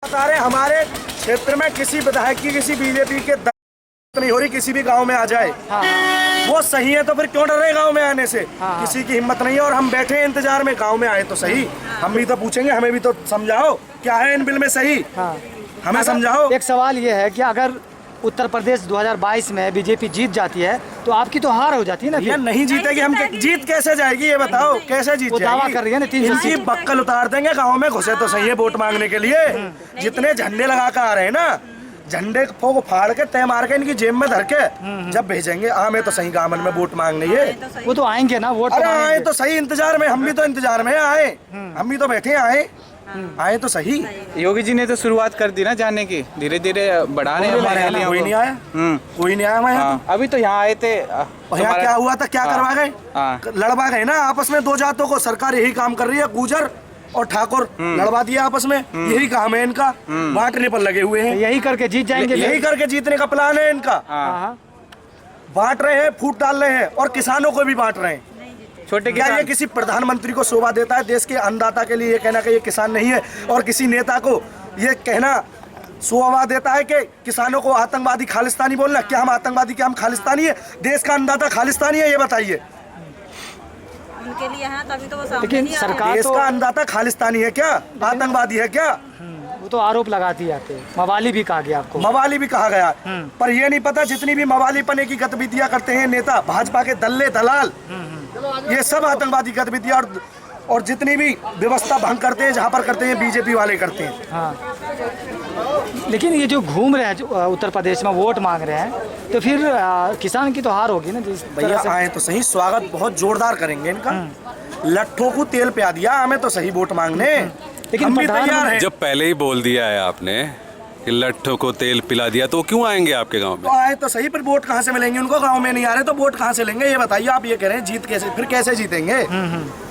बता रहे हमारे क्षेत्र में किसी विधायक की किसी बीजेपी के नहीं हो रही, किसी भी गांव में आ जाए। हाँ। वो सही है तो फिर क्यों डर रहे गांव में आने से? हाँ। किसी की हिम्मत नहीं है और हम बैठे हैं इंतजार में, गांव में आए तो सही। हम भी तो पूछेंगे, हमें भी तो समझाओ क्या है इन बिल में सही। हाँ। हमें समझाओ। एक सवाल ये है कि अगर उत्तर प्रदेश 2022 में बीजेपी जीत जाती है तो आपकी तो हार हो जाती है ना? ये नहीं जीतेगी, हम जीत कैसे जाएगी ये बताओ, कैसे जीत जाएगी? दावा कर रही है ना, इनकी बक्कल उतार देंगे, गांव में घुसे तो सही है वोट मांगने के लिए। जितने झंडे लगा कर आ रहे हैं ना, झंडे को फाड़ के तय मार के इनकी जेब में धर के जब भेजेंगे हमें तो सही गामन में वोट मांगने। ये वो तो आएंगे ना वोट। अरे आए तो सही, इंतजार में हम भी तो इंतजार में आए, हम भी तो बैठे आए तो सही। योगी जी ने तो शुरुआत कर दी ना जाने की, धीरे धीरे बढ़ा रहे हैं। कोई नहीं आया, कोई नहीं आया। मैं अभी तो यहाँ आए थे। यहाँ क्या हुआ था, क्या करवा गए? लड़वा गए ना आपस में दो जातों को। सरकार यही काम कर रही है, गुजर और ठाकुर लड़वा दिया आपस में, यही काम है इनका। बांटने पर लगे हुए हैं, यही करके जीत जाएंगे। यही करके जीतने का प्लान है इनका। बांट रहे हैं, फूट डाल रहे हैं और किसानों को भी बांट रहे हैं। छोटे क्या ये किसी प्रधानमंत्री को शोभा देता है? देश के अन्नदाता के लिए ये कहना कि ये किसान नहीं है, और किसी नेता को ये कहना शोभा देता है कि किसानों को आतंकवादी खालिस्तानी बोलना? क्या हम आतंकवादी, क्या हम खालिस्तानी है? देश का अन्नदाता खालिस्तानी है ये बताइए? उनके लिए है तभी तो वो सामने लेकिन नहीं आ सरकार देश का अन्नदाता खालिस्तानी है क्या, आतंकवादी है क्या? वो तो आरोप लगाती आते। मवाली भी कहा गया आपको, मवाली भी कहा गया, पर ये नहीं पता जितनी भी मवाली पने की गतिविधियां करते हैं नेता भाजपा के दल्ले दलाल, ये सब आतंकवादी गतिविधियां और जितनी भी व्यवस्था भंग करते हैं जहाँ पर करते हैं बीजेपी वाले करते हैं। हाँ। लेकिन ये जो घूम रहे हैं उत्तर प्रदेश में वोट मांग रहे हैं, तो फिर किसान की तो हार होगी ना? जिस भैया आए तो सही, स्वागत बहुत जोरदार करेंगे इनका। लट्ठों को तेल पिया दिया हमें तो सही वोट मांगने, लेकिन हम भी तैयार हैं। जब पहले ही बोल दिया है आपने कि लट्ठों को तेल पिला दिया, तो क्यों आएंगे आपके गांव में? तो आए तो सही, पर वोट कहाँ से मिलेंगे उनको? गांव में नहीं आ रहे तो वोट कहाँ से लेंगे ये बताइए? आप ये कह रहे हैं जीत कैसे, फिर कैसे जीतेंगे?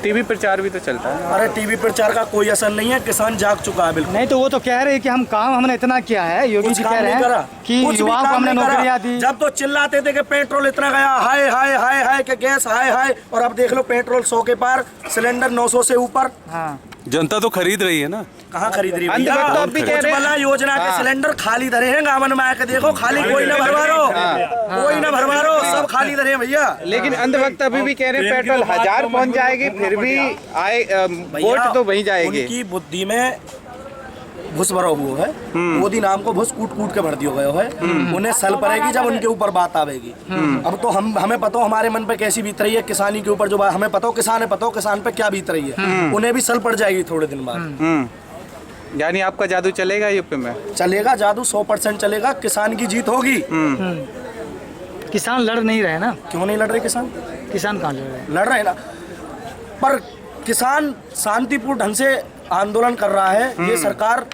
टीवी प्रचार भी तो चलता है। अरे टीवी प्रचार का कोई असर नहीं है, किसान जाग चुका है बिल्कुल। नहीं तो वो तो कह रहे हैं कि हम काम हमने इतना किया है, योगी जी कह रहे हैं कि युवाओं को हमने नौकरियां दी। जब तो चिल्लाते थे कि पेट्रोल इतना गया, हाय हाय हाय हाय के गैस हाय हाय, और अब देख लो पेट्रोल 100 के पार, सिलेंडर 900 से ऊपर। हाँ। जनता तो खरीद रही है ना। कहाँ खरीद रही है? उज्ज्वला योजना के सिलेंडर खाली धरे हैं गावन में आके देखो, खाली कोई ना भरवारो, कोई ना भरवारो, सब खाली धरे हैं भैया। लेकिन अंधभक्त अभी भी कह रहे हैं पेट्रोल 1000 पहुंच जाएगी, फिर भी आए वोट तो वही जाएगी। उनकी बुद्धि में घुस भरा हुआ है, मोदी नाम को घुस कूट कूट के भर दिया गया है। उन्हें सल पड़ेगी जब उनके ऊपर बात आवेगी। अब तो हमें पता हो हमारे मन पे कैसी बीत रही है किसानी के ऊपर, जो बात हमें पता हो किसान है, पता हो किसान पे क्या बीत रही है, उन्हें भी सल पड़ जाएगी थोड़े दिन बाद। यानी आपका जादू चलेगा यूपी में? चलेगा जादू, 100% चलेगा, किसान की जीत होगी। किसान लड़ नहीं रहे ना? क्यों नहीं लड़ रहे किसान? किसान कहाँ लड़ रहे हैं? लड़ रहे ना, पर किसान शांतिपूर्ण ढंग से आंदोलन कर रहा है। ये सरकार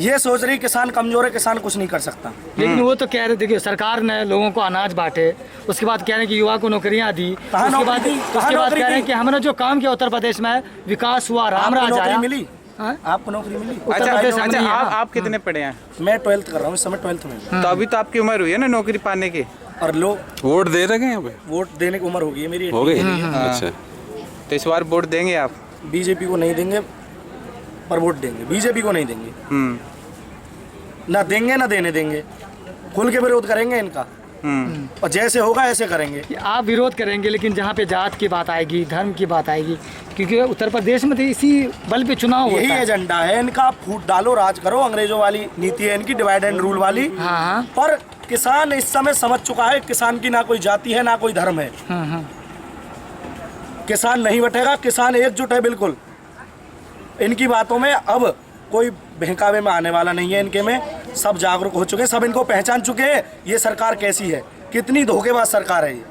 ये सोच रही किसान कमजोर है, किसान कुछ नहीं कर सकता। लेकिन वो तो कह रहे, देखिए सरकार ने लोगों को अनाज बांटे, उसके बाद कह रहे हैं कि युवा को नौकरियां दी, उसके बाद कह रहे हैं कि हमने जो काम किया उत्तर प्रदेश में विकास हुआ, राम राज आया। मिली? आपको नौकरी मिली? अच्छा, आप कितने पढ़े हैं? मैं 12th कर रहा हूँ इस समय, 12th में। तो अभी तो आपकी उम्र हुई है ना नौकरी पाने की? और लो वोट दे रहे हैं? वोट देने की उम्र हो गई है मेरी, हो गई। अच्छा, तो इस बार वोट देंगे आप? बीजेपी को नहीं देंगे पर वोट देंगे, बीजेपी को नहीं देंगे। ना देंगे ना देने देंगे, खुल के विरोध करेंगे इनका, और जैसे होगा ऐसे करेंगे। आप विरोध करेंगे, लेकिन जहाँ पे जात की बात आएगी, धर्म की बात आएगी, क्योंकि उत्तर प्रदेश में तो इसी बल पे चुनाव होता है। यही एजेंडा है इनका, फूट डालो राज करो, अंग्रेजों वाली नीति है इनकी, डिवाइड एंड रूल वाली। पर किसान इस समय समझ चुका है किसान की ना कोई जाति है ना कोई धर्म है। किसान नहीं बटेगा, किसान एकजुट है बिल्कुल। इनकी बातों में अब कोई बहकावे में आने वाला नहीं है, इनके में सब जागरूक हो चुके हैं, सब इनको पहचान चुके हैं ये सरकार कैसी है, कितनी धोखेबाज सरकार है ये।